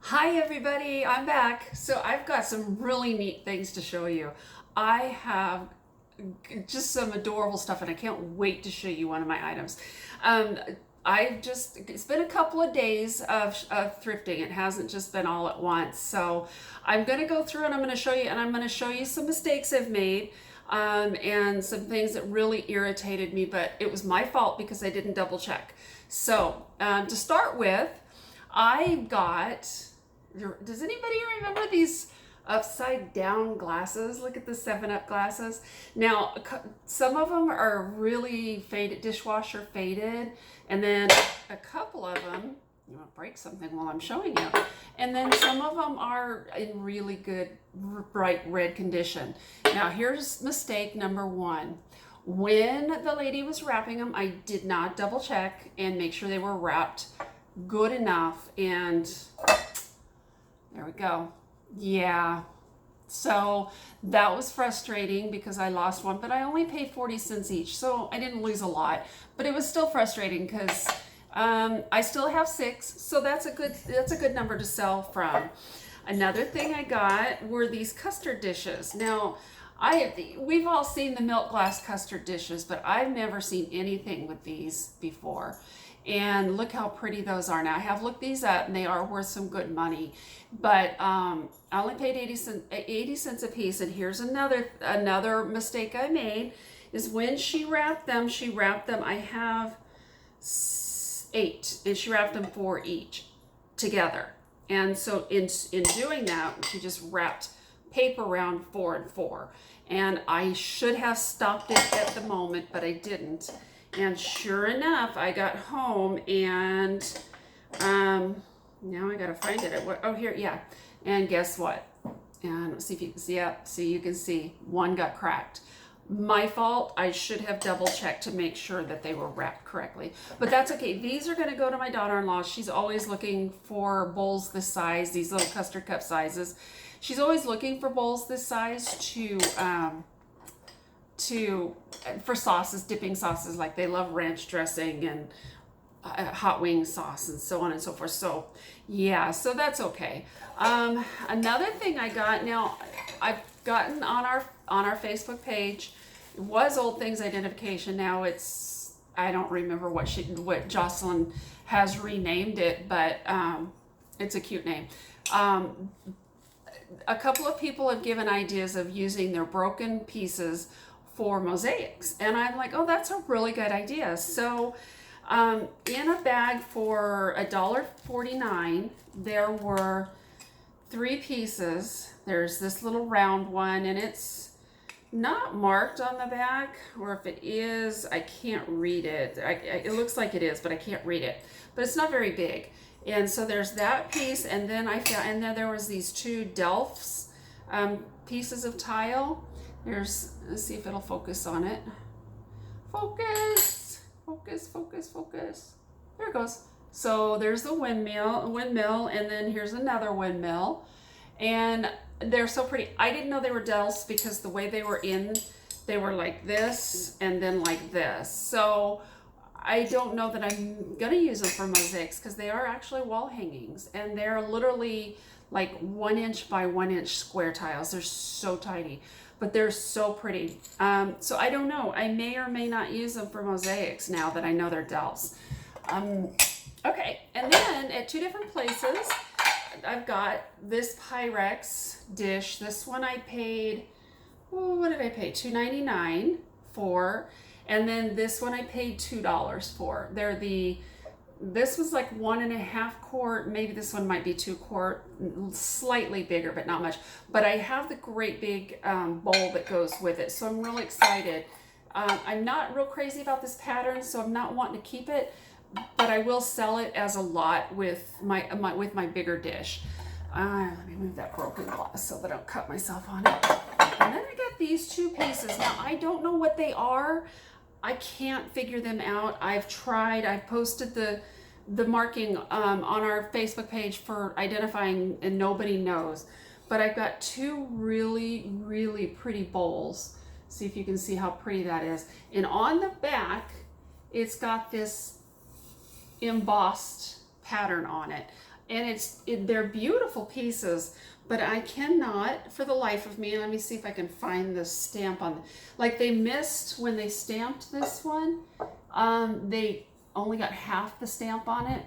Hi everybody, I'm back. So I've got some really neat things to show you. I have just some adorable stuff and I can't wait to show you one of my items. Um, it's been a couple of days of thrifting. It hasn't just been all at once. So I'm going to go through and I'm going to show you, and I'm going to show you some mistakes I've made. And some things that really irritated me, but it was my fault because I didn't double check. So to start with, I got, does anybody remember these upside down glasses? Look at the 7-Up glasses. Now, some of them are really faded, dishwasher faded, and then a couple of them, you want to break something while I'm showing you, and then some of them are in really good bright red condition. Now, here's mistake number one. When the lady was wrapping them, I did not double check and make sure they were wrapped good enough, and there we go. Yeah, so that was frustrating because I lost one, but I only paid 40 cents each, so I didn't lose a lot, but it was still frustrating because I still have 6, so that's a good number to sell from. Another thing I got were these custard dishes. Now, we've all seen the milk glass custard dishes, but I've never seen anything with these before. And look how pretty those are. Now, I have looked these up and they are worth some good money, but I only paid 80 cents a piece. And here's another mistake I made is when she wrapped them, I have 8, and she wrapped them 4 each together. And so in doing that, she just wrapped paper around 4 and 4. And I should have stopped it at the moment, but I didn't. And sure enough, I got home and now I gotta find it. Oh, here, yeah. And guess what? And let's see if you can see. Yeah, see, you can see one got cracked. My fault. I should have double checked to make sure that they were wrapped correctly. But that's okay. These are gonna go to my daughter-in-law. She's always looking for bowls this size, these little custard cup sizes. She's always looking for bowls this size for sauces, dipping sauces, like they love ranch dressing and hot wing sauce and so on and so forth. So yeah, so that's okay. Another thing I got, now I've gotten on our Facebook page, it was Old Things Identification. Now it's, I don't remember what Jocelyn has renamed it, but it's a cute name. A couple of people have given ideas of using their broken pieces for mosaics, and I'm like, oh, that's a really good idea. So in a bag for $1.49, there were 3 pieces. There's this little round one, and it's not marked on the back, or if it is, I can't read it. It looks like it is, but I can't read it. But it's not very big. And so there's that piece, and then and then there was these 2 Delphs pieces of tile. Let's see if it'll focus on it. Focus, focus, focus, focus. There it goes. So there's the windmill, and then here's another windmill. And they're so pretty. I didn't know they were Delphs because the way they were like this and then like this. So I don't know that I'm gonna use them for mosaics because they are actually wall hangings, and they're literally like 1 inch by 1 inch square tiles. They're so tiny, but they're so pretty. So I don't know. I may or may not use them for mosaics now that I know they're Delphs. Okay, and then at 2 different places, I've got this Pyrex dish. This one I paid, what did I pay? $2.99 for. And then this one I paid $2 for. This was like 1.5 quart. Maybe this one might be 2 quart, slightly bigger, but not much. But I have the great big bowl that goes with it. So I'm really excited. I'm not real crazy about this pattern, so I'm not wanting to keep it, but I will sell it as a lot with my bigger dish. Let me move that broken glass so that I don't cut myself on it. And then I got these 2 pieces. Now I don't know what they are. I can't figure them out. I've tried. I've posted the marking on our Facebook page for identifying, and nobody knows. But I've got 2 really, really pretty bowls. See if you can see how pretty that is. And on the back, it's got this embossed pattern on it. and they're beautiful pieces, but I cannot for the life of me, let me see if I can find the stamp on, like they missed when they stamped this one. They only got half the stamp on it.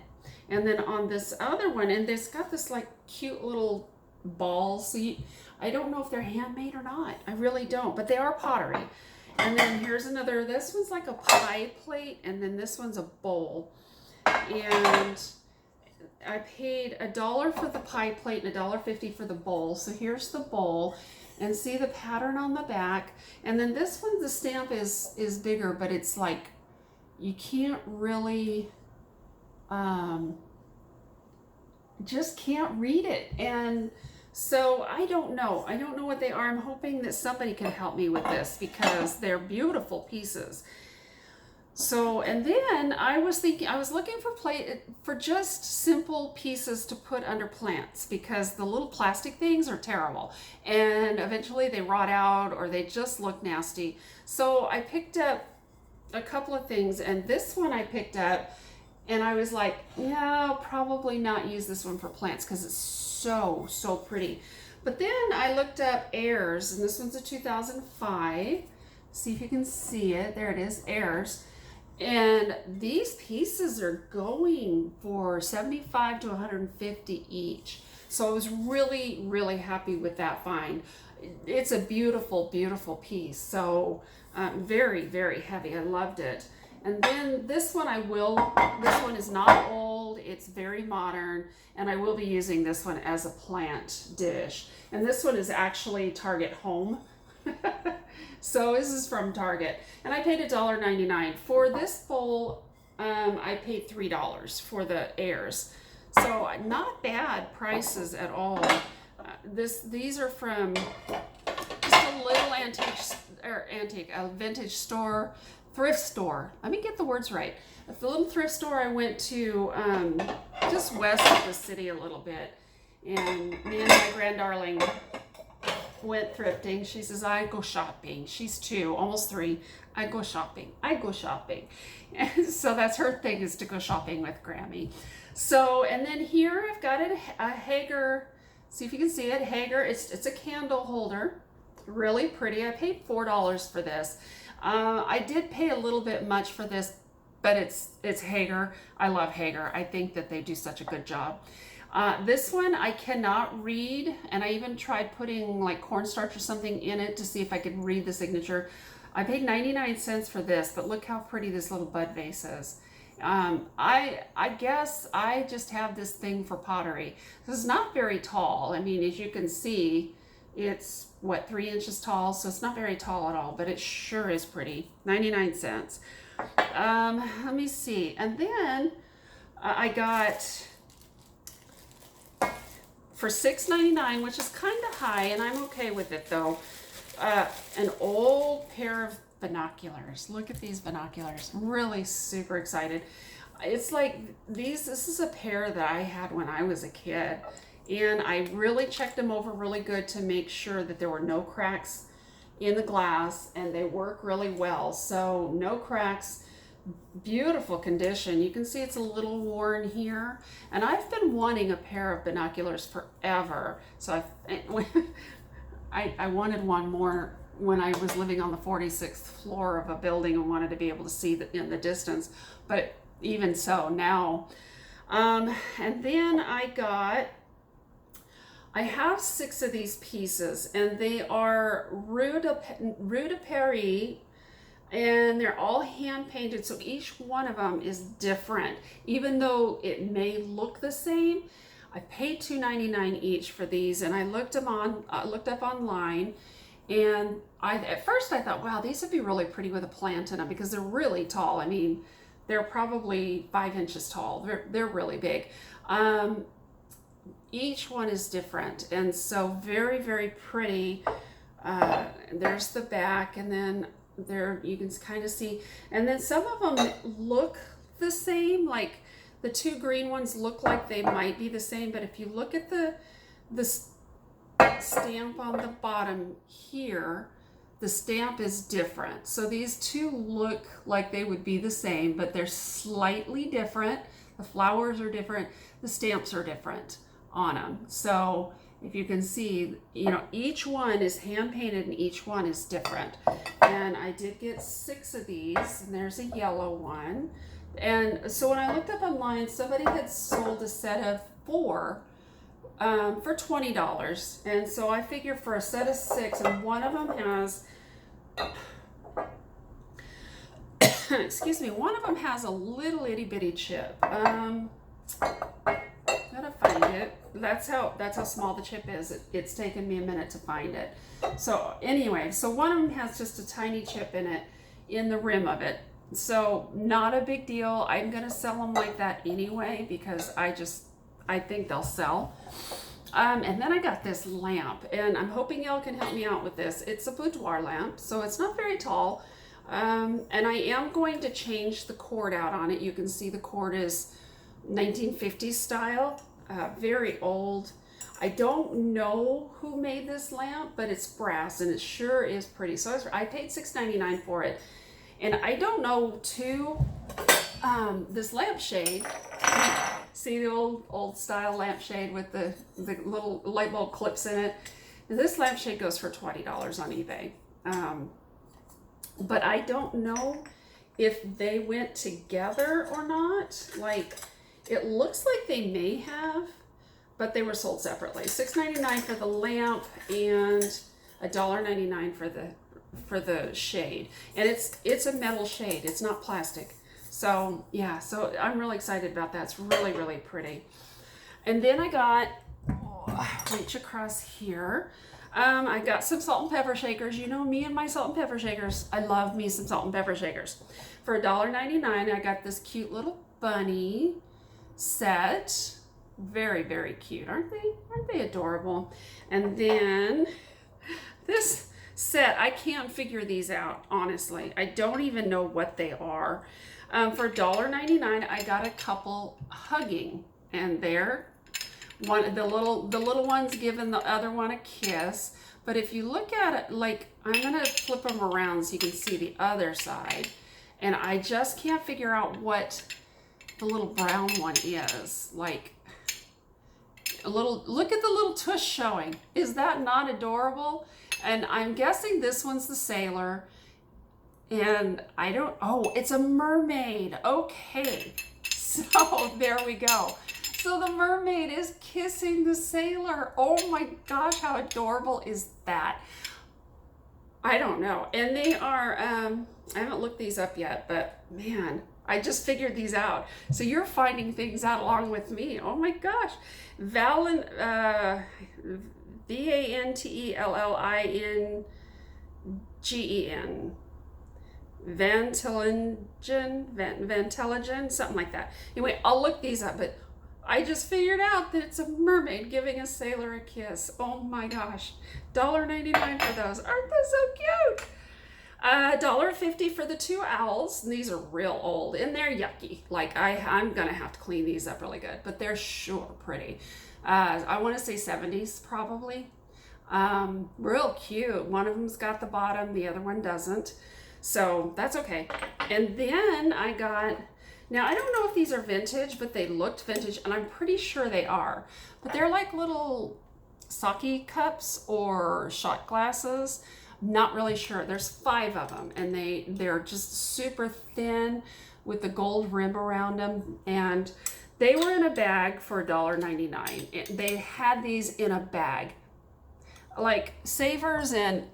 And then on this other one, and it's got this like cute little balls. So I don't know if they're handmade or not. I really don't, but they are pottery. And then here's another, this one's like a pie plate, and then this one's a bowl. And I paid $1 for the pie plate and $1.50 for the bowl. So here's the bowl, and see the pattern on the back. And then this one, the stamp is bigger, but it's like, you can't really, just can't read it. And so I don't know what they are. I'm hoping that somebody can help me with this because they're beautiful pieces. So, and then I was looking for just simple pieces to put under plants because the little plastic things are terrible and eventually they rot out or they just look nasty. So I picked up a couple of things, and this one I picked up and I was like, yeah, I'll probably not use this one for plants because it's so pretty. But then I looked up Airs, and this one's a 2005. See if you can see it. There it is, Airs. And these pieces are going for $75 to $150 each. So I was really happy with that find. It's a beautiful piece. So very heavy. I loved it. And then this one this one is not old, it's very modern, and I will be using this one as a plant dish. And this one is actually Target Home. So this is from Target. And I paid $1.99. For this bowl, I paid $3 for the Airs. So not bad prices at all. These are from just a little a vintage store, thrift store. Let me get the words right. The little thrift store I went to just west of the city a little bit. And me and my grand darling went thrifting. She says, I go shopping. She's 2, almost 3. I go shopping. And so that's her thing, is to go shopping with Grammy. So, and then here I've got a Hager. See if you can see it. Hager. It's a candle holder. Really pretty. I paid $4 for this. I did pay a little bit much for this, but it's Hager. I love Hager. I think that they do such a good job. This one I cannot read, and I even tried putting like cornstarch or something in it to see if I could read the signature. I paid 99 cents for this, but look how pretty this little bud vase is. I guess I just have this thing for pottery. This is not very tall. I mean, as you can see, it's what, 3 inches tall, so it's not very tall at all, but it sure is pretty. 99 cents. Let me see. And then I got for $6.99, which is kind of high, and I'm okay with it though, an old pair of binoculars. Look at these binoculars. I'm really super excited. It's like this is a pair that I had when I was a kid, and I really checked them over really good to make sure that there were no cracks in the glass, and they work really well. So no cracks, beautiful condition. You can see it's a little worn here, and I've been wanting a pair of binoculars forever. So I wanted one more when I was living on the 46th floor of a building and wanted to be able to see in the distance, but even so now. And then I have 6 of these pieces, and they are Rue de Paris, and they're all hand painted, so each one of them is different. Even though it may look the same, I paid $2.99 each for these, and I looked up online, and at first I thought, wow, these would be really pretty with a plant in them because they're really tall. I mean, they're probably 5 inches tall. They're really big. Each one is different, and so very pretty. There's the back, and then there you can kind of see, and then some of them look the same. Like the 2 green ones look like they might be the same, but if you look at the stamp on the bottom here, the stamp is different. So these 2 look like they would be the same, but they're slightly different. The flowers are different. The stamps are different on them. So if you can see, you know, each one is hand painted and each one is different. And I did get 6 of these, and there's a yellow one. And so when I looked up online, somebody had sold a set of 4 for $20. And so I figure for a set of 6, and one of them has, excuse me, one of them has a little itty bitty chip. Gotta find it. That's how small the chip is. It's taken me a minute to find it. So anyway, so one of them has just a tiny chip in it, in the rim of it. So not a big deal. I'm gonna sell them like that anyway because I think they'll sell. And then I got this lamp, and I'm hoping y'all can help me out with this. It's a boudoir lamp, so it's not very tall. And I am going to change the cord out on it. You can see the cord is 1950s style, very old. I don't know who made this lamp, but it's brass and it sure is pretty. So I paid $6.99 for it. And I don't know too, this lampshade, see the old style lampshade with the little light bulb clips in it. And this lampshade goes for $20 on eBay. But I don't know if they went together or not. Like, it looks like they may have, but they were sold separately. $6.99 for the lamp and $1.99 for the shade. And it's a metal shade. It's not plastic. So yeah, so I'm really excited about that. It's really, really pretty. And then I got, reach across here. I got some salt and pepper shakers. You know me and my salt and pepper shakers. I love me some salt and pepper shakers. For $1.99, I got this cute little bunny set. Very, very cute. Aren't they adorable? And then this set, I can't figure these out, honestly. I don't even know what they are. For $1.99, I got a couple hugging, and they're the little one's giving the other one a kiss. But if you look at it, like, I'm gonna flip them around so you can see the other side, and I just can't figure out what the little brown one is. Like, look at the little tush showing. Is that not adorable? And I'm guessing this one's the sailor. And I don't, oh, it's a mermaid. Okay, so there we go. So the mermaid is kissing the sailor. Oh my gosh, how adorable is that? I don't know. And they are, I haven't looked these up yet, but man, I just figured these out. So you're finding things out along with me. Oh my gosh. Vantellingen. Vantellingen, something like that. Anyway, I'll look these up, but I just figured out that it's a mermaid giving a sailor a kiss. Oh my gosh. $1.99 for those. Aren't they so cute? $1.50 for the 2 owls. And these are real old and they're yucky. Like, I'm gonna have to clean these up really good, but they're sure pretty. I want to say 70s probably. Real cute. One of them's got the bottom, the other one doesn't. So that's okay. And then I got, now I don't know if these are vintage, but they looked vintage, and I'm pretty sure they are. But they're like little sake cups or shot glasses. I'm not really sure. There's 5 of them, and they're just super thin with the gold rim around them. And they were in a bag for $1.99. They had these in a bag. Like Savers and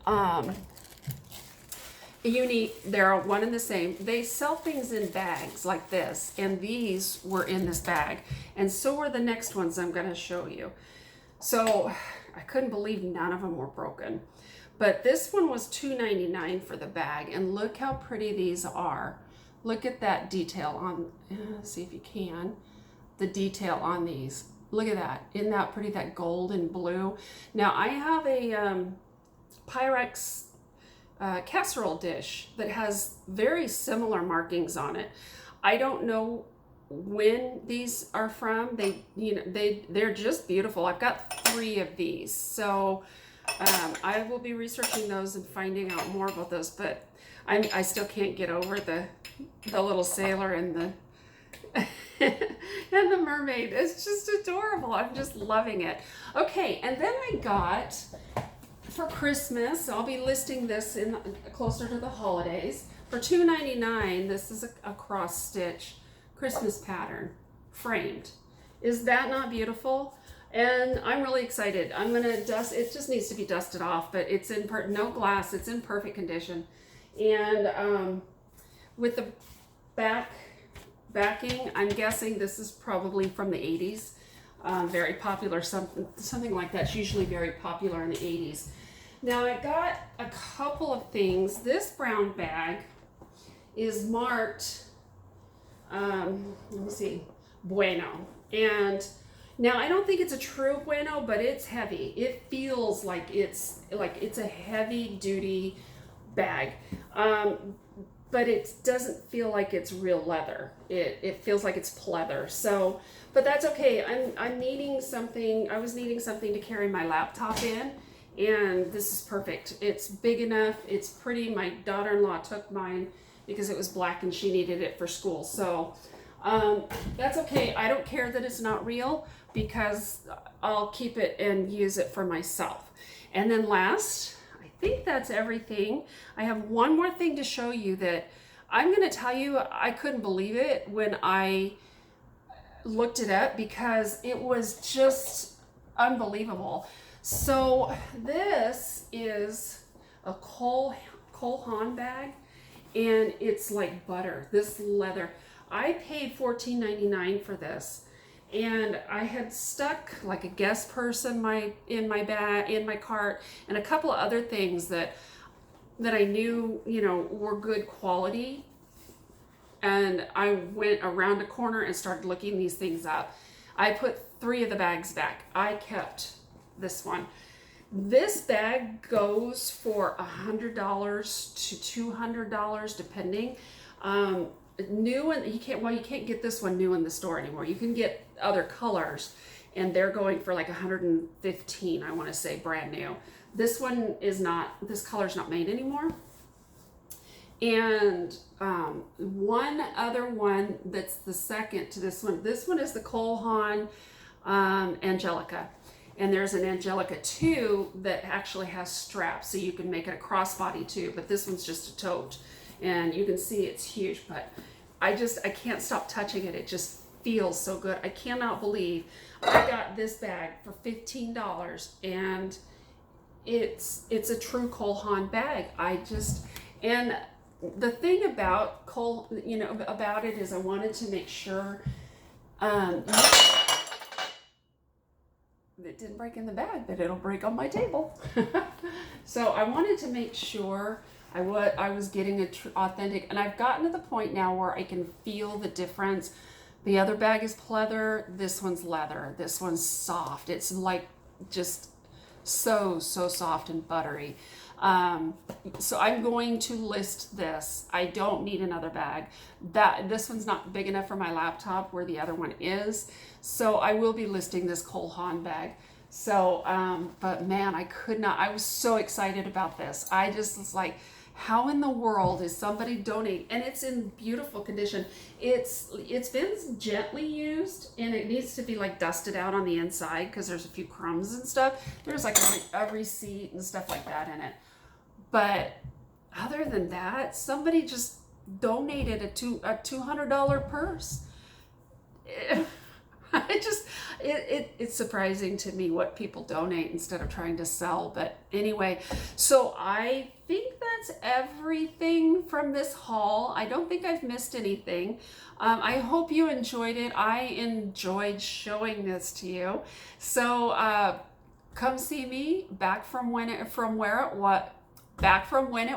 Unique, they're one and the same. They sell things in bags like this, and these were in this bag, and so were the next ones I'm going to show you. So I couldn't believe none of them were broken. But this one was $2.99 for the bag, and look how pretty these are. Look at that detail on, see if you can, the detail on these. Look at that. Isn't that pretty, that gold and blue? Now I have a Pyrex casserole dish that has very similar markings on it. I don't know when these are from. They're just beautiful. I've got 3 of these, so I will be researching those and finding out more about those. But I still can't get over the little sailor and And the mermaid. It's just adorable. I'm just loving it. Okay, and then I got for Christmas, I'll be listing this in closer to the holidays. For $2.99, this is a cross stitch Christmas pattern, framed. Is that not beautiful? And I'm really excited. I'm gonna dust, it just needs to be dusted off, but it's in no glass, it's in perfect condition. And with the backing, I'm guessing this is probably from the 80s. Very popular, something like that's usually very popular in the 80s. Now I got a couple of things. This brown bag is marked, let me see, Bueno. And now I don't think it's a true Bueno, but it's heavy. It feels like it's a heavy duty bag. But it doesn't feel like it's real leather. It feels like it's pleather. So, but that's okay. I'm needing something. I was needing something to carry my laptop in, and this is perfect. It's big enough. It's pretty. My daughter-in-law took mine because it was black and she needed it for school. So that's okay. I don't care that it's not real because I'll keep it and use it for myself. And then last, I think that's everything. I have one more thing to show you that I'm going to tell you, I couldn't believe it when I looked it up because it was just unbelievable. So this is a Haan bag, and it's like butter, this leather. I paid $14.99 for this. And I had stuck like a guest purse in my bag, in my cart, and a couple of other things that I knew, were good quality. And I went around a corner and started looking these things up. I put 3 of the bags back. I kept this one. This bag goes for $100 to $200 depending. New, and you can't get this one new in the store anymore. You can get other colors, and they're going for like $115, I want to say, brand new. This one is not, this color's not made anymore. And one other one that's the second to this one is the Haan Angelica. And there's an Angelica 2 that actually has straps, so you can make it a crossbody too, but this one's just a tote. And you can see it's huge, but I can't stop touching it. It just feels so good. I cannot believe I got this bag for $15, and it's a true Haan bag. And the thing about about it is I wanted to make sure it didn't break in the bag, but it'll break on my table. So I wanted to make sure I was getting authentic, and I've gotten to the point now where I can feel the difference. The other bag is pleather, this one's leather, this one's soft. It's like just so soft and buttery. So I'm going to list this. I don't need another bag. This one's not big enough for my laptop where the other one is. So I will be listing this Haan bag. So, but man, I was so excited about this. I just was like, how in the world is somebody donating? And it's in beautiful condition. It's been gently used, and it needs to be like dusted out on the inside because there's a few crumbs and stuff. There's like a receipt and stuff like that in it. But other than that, somebody just donated a $200 purse. It's surprising to me what people donate instead of trying to sell. But anyway, so I think that's everything from this haul. I don't think I've missed anything. I hope you enjoyed it. I enjoyed showing this to you. So come see me back from when it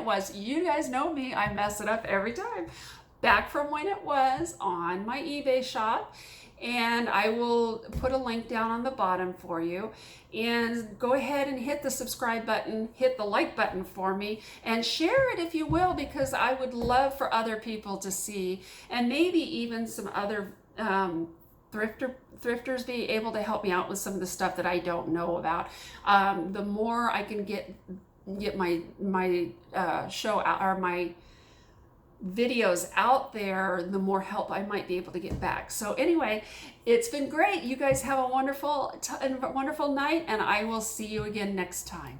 was. You guys know me. I mess it up every time. Back from when it was on my eBay shop. And I will put a link down on the bottom for you, and go ahead and hit the subscribe button, hit the like button for me, and share it if you will, because I would love for other people to see, and maybe even some other thrifters be able to help me out with some of the stuff that I don't know about. The more I can get my show out, or my videos out there, the more help I might be able to get back. So anyway, it's been great. You guys have a wonderful night, and I will see you again next time.